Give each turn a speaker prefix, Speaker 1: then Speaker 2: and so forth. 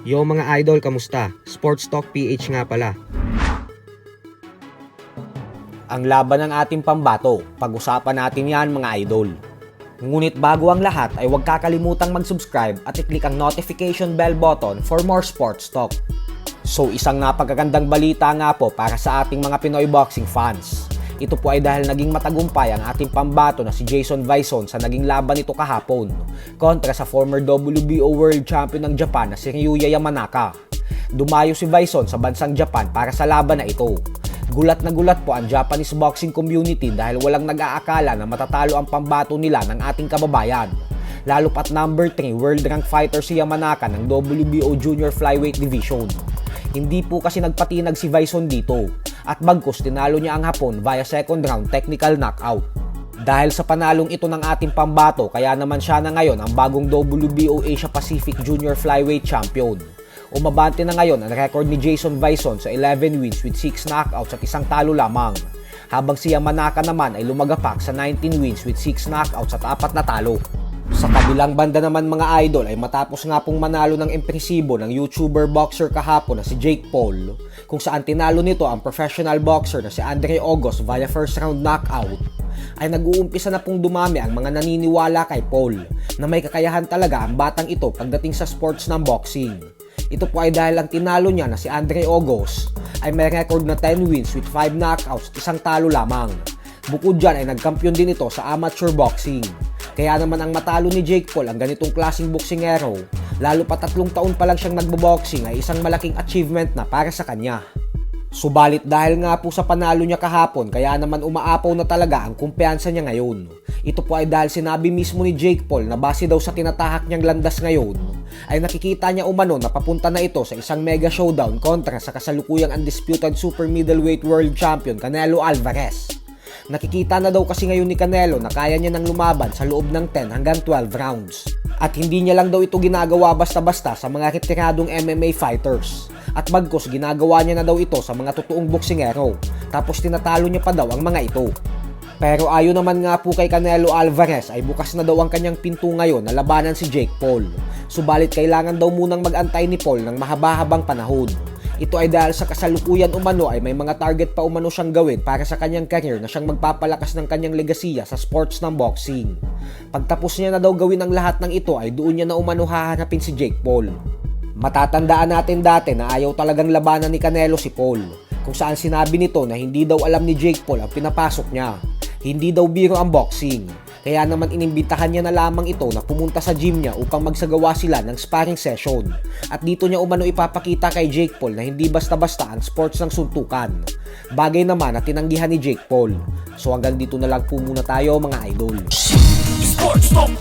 Speaker 1: Yo mga idol, kamusta? Sports Talk PH nga pala.
Speaker 2: Ang laban ng ating pambato, pag-usapan natin yan mga idol. Ngunit bago ang lahat ay huwag kakalimutang mag-subscribe at i-click ang notification bell button for more sports talk. So isang napagagandang balita nga po para sa ating mga Pinoy boxing fans. Ito po ay dahil naging matagumpay ang ating pambato na si Jason Vaison sa naging laban nito kahapon kontra sa former WBO World Champion ng Japan na si Ryuya Yamanaka. Dumayo si Vaison sa bansang Japan para sa laban na ito. Gulat na gulat po ang Japanese boxing community dahil walang nag-aakala na matatalo ang pambato nila ng ating kababayan. Lalo pat number 3 world rank fighter si Yamanaka ng WBO Junior Flyweight Division. Hindi po kasi nagpatinag si Vaison dito at bagkus tinalo niya ang Hapon via second round technical knockout. Dahil sa panalong ito ng ating pambato kaya naman siya na ngayon ang bagong WBO Asia Pacific Junior Flyweight Champion. Umabante na ngayon ang record ni Jason Vaison sa 11 wins with 6 knockouts at isang talo lamang. Habang si Yamanaka naman ay lumagapak sa 19 wins with 6 knockouts at 4 na talo. Sa kabilang banda naman mga idol ay matapos nga pong manalo ng impresibo ng YouTuber boxer kahapon na si Jake Paul, kung saan tinalo nito ang professional boxer na si Andre Ogos via first round knockout, ay nag-uumpisa na pong dumami ang mga naniniwala kay Paul na may kakayahan talaga ang batang ito pagdating sa sports ng boxing. Ito po ay dahil ang tinalo niya na si Andre Ogos ay may record na 10 wins with 5 knockouts at isang talo lamang. Bukod dyan ay nagkampiyon din ito sa amateur boxing. Kaya naman ang matalo ni Jake Paul ang ganitong klaseng boksingero, lalo pa 3 taon pa lang siyang nagbo-boxing ay isang malaking achievement na para sa kanya. Subalit dahil nga po sa panalo niya kahapon kaya naman umaapaw na talaga ang kumpiyansa niya ngayon. Ito po ay dahil sinabi mismo ni Jake Paul na base daw sa tinatahak niyang landas ngayon, ay nakikita niya umano na papunta na ito sa isang mega showdown kontra sa kasalukuyang undisputed super middleweight world champion Canelo Alvarez. Nakikita na daw kasi ngayon ni Canelo na kaya niya nang lumaban sa loob ng 10 hanggang 12 rounds. At hindi niya lang daw ito ginagawa basta-basta sa mga retiradong MMA fighters. At bagkus ginagawa niya na daw ito sa mga totoong boksingero. Tapos tinatalo niya pa daw ang mga ito. Pero ayon naman nga po kay Canelo Alvarez ay bukas na daw ang kanyang pinto ngayon na labanan si Jake Paul. Subalit kailangan daw munang mag-antay ni Paul ng mahaba-habang panahon. Ito ay dahil sa kasalukuyan umano ay may mga target pa umano siyang gawin para sa kanyang career na siyang magpapalakas ng kanyang legasiya sa sports ng boxing. Pagtapos niya na daw gawin ang lahat ng ito ay doon niya na umano haharapin si Jake Paul. Matatandaan natin dati na ayaw talagang labanan ni Canelo si Paul, kung saan sinabi nito na hindi daw alam ni Jake Paul ang pinapasok niya. Hindi daw biro ang boxing. Kaya naman inimbitahan niya na lamang ito na pumunta sa gym niya upang magsagawa sila ng sparring session. At dito niya umano ipapakita kay Jake Paul na hindi basta-basta ang sports ng suntukan. Bagay naman na tinanggihan ni Jake Paul. So hanggang dito na lang po muna tayo mga idol.
Speaker 3: Sports Talk